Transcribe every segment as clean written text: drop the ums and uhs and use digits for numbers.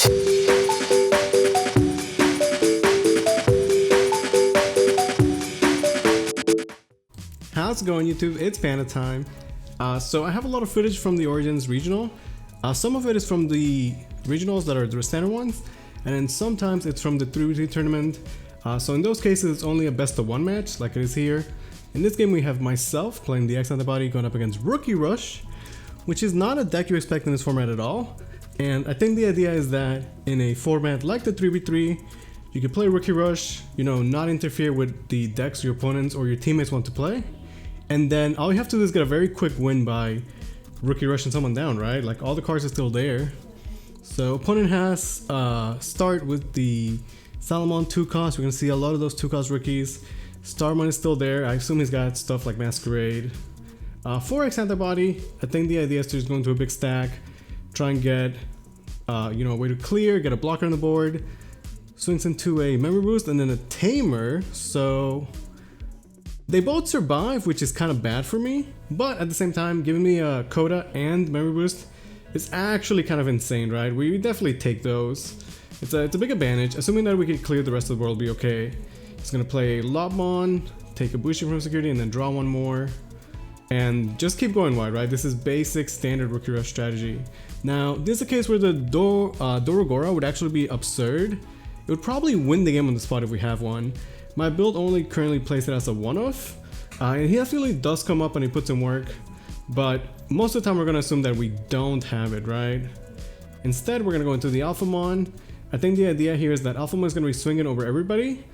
How's it going, YouTube? It's Panda time. So I have a lot of footage from the Origins regional. Some of it is from the regionals that are the standard ones, and then sometimes it's from the 3v3 tournament. So in those cases, it's only a best of one match, like it is here. In this game, we have myself playing the X-antibody going up against Rookie Rush, which is not a deck you expect in this format at all. And I think the idea is that in a format like the 3v3, you can play Rookie Rush, you know, not interfere with the decks your opponents or your teammates want to play. And then all you have to do is get a very quick win by Rookie Rushing someone down, right? Like all the cards are still there. So opponent has start with the Salomon 2 cost. We're gonna see a lot of those 2 cost rookies. Starman is still there. I assume he's got stuff like Masquerade. For X-antibody, I think the idea is to just go into a big stack, try and get you know, a way to clear, get a blocker on the board, swings into a memory boost and then a tamer. So they both survive, which is kind of bad for me, but at the same time, giving me a Coda and memory boost is actually kind of insane, right? We definitely take those. It's a big advantage. Assuming that we can clear the rest of the world, be okay. He's gonna play Lobmon, take a Bushi from security, and then draw one more, and just keep going wide, right? This is basic standard Rookie Rush strategy. Now, this is a case where the Dorogora would actually be absurd. It would probably win the game on the spot if we have one. My build only currently plays it as a one-off, and he definitely does come up and he puts in work, but most of the time we're gonna assume that we don't have it, right? Instead, we're gonna go into the Alphamon. I think the idea here is that Alphamon is gonna be swinging over everybody,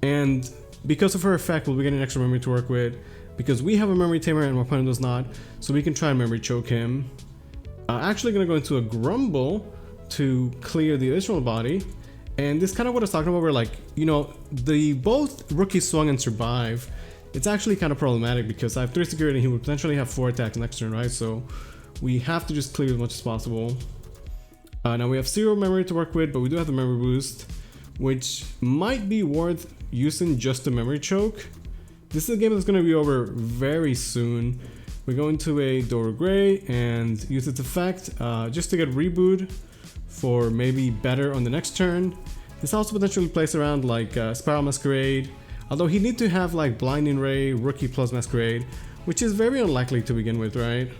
and because of her effect, we'll be getting extra memory to work with, because we have a memory tamer and my opponent does not, so we can try and memory choke him. Actually gonna go into a Grumble to clear the additional body. And this is kind of what I was talking about, where like, you know, both rookies swung and survive. It's actually kind of problematic because I have 3 security and he would potentially have 4 attacks next turn, right? So we have to just clear as much as possible. Now we have 0 memory to work with, but we do have the memory boost, which might be worth using just the memory choke. This is a game that's going to be over very soon. We go into a Dora Gray and use its effect just to get reboot for maybe better on the next turn. This also potentially plays around like Spiral Masquerade, although he'd need to have like Blinding Ray, Rookie plus Masquerade, which is very unlikely to begin with, right?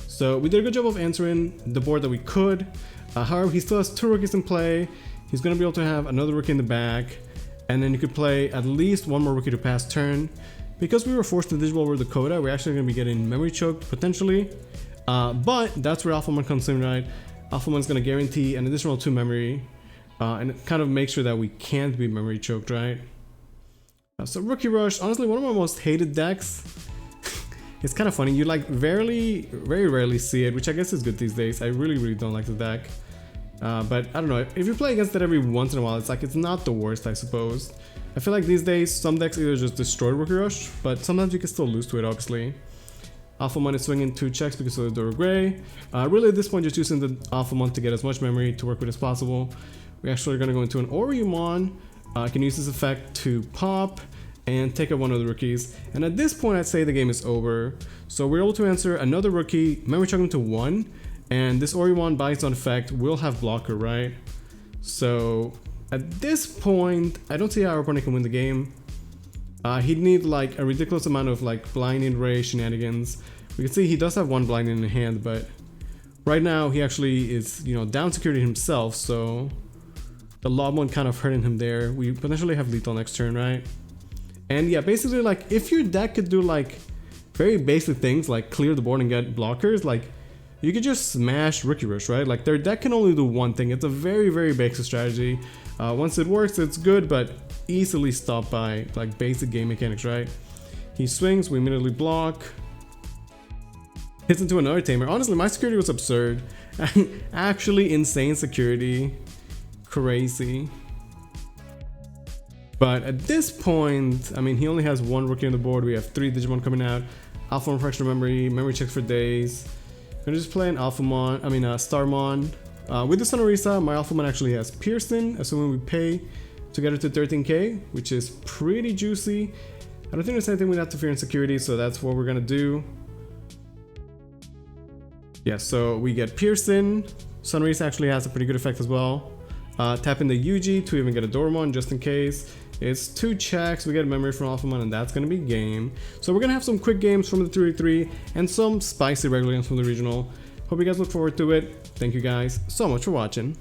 So we did a good job of answering the board that we could. However, he still has 2 rookies in play. He's going to be able to have another rookie in the back, and then you could play at least one more rookie to pass turn. Because we were forced to Digivolve over the Coda, we're actually going to be getting memory choked potentially, but that's where Alphamon comes in, right? Alphamon's going to guarantee an additional 2 memory, and kind of make sure that we can't be memory choked, right? So Rookie Rush, honestly one of my most hated decks. It's kind of funny, you like very rarely see it, which I guess is good these days. I really don't like the deck. But I don't know, if you play against it every once in a while, it's like, it's not the worst, I suppose. I feel like these days, some decks either just destroy Rookie Rush, but sometimes you can still lose to it, obviously. Alphamon is swinging 2 checks because of the Dora Gray. Really at this point, just using the Alphamon to get as much memory to work with as possible. We actually are going to go into an Oriumon. I can use this effect to pop and take out one of the rookies. And at this point, I'd say the game is over. So we're able to answer another rookie, memory choke him to 1, and this Oriumon by its own effect will have blocker, right? So at this point, I don't see how our opponent can win the game. He'd need like a ridiculous amount of like Blinding Ray shenanigans. We can see he does have 1 blinding in hand, but right now he actually is, you know, down security himself, so the Lobmon kind of hurting him there. We potentially have lethal next turn, right? And yeah, basically like if your deck could do like very basic things like clear the board and get blockers, like you could just smash Rookie Rush, right? Like their deck can only do one thing. It's a very basic strategy. Once it works, it's good, but easily stopped by like basic game mechanics, right? He swings, we immediately block, hits into another tamer. Honestly, my security was absurd. Actually insane security, crazy. But at this point, I mean, he only has 1 rookie on the board. We have 3 Digimon coming out, Alphamon for extra memory checks for days. I'm gonna just play an Starmon. With the Sonorisa, my Alphamon actually has Pearson, assuming we pay to get it to 13k, which is pretty juicy. I don't think there's anything with interference security, so that's what we're gonna do. Yeah, so we get Pearson. Sonorisa actually has a pretty good effect as well. Tap in the UG to even get a Dormon just in case. It's 2 checks, we get a memory from Alphamon, and that's gonna be game. So we're gonna have some quick games from the 3v3 and some spicy regular games from the regional. Hope you guys look forward to it. Thank you guys so much for watching.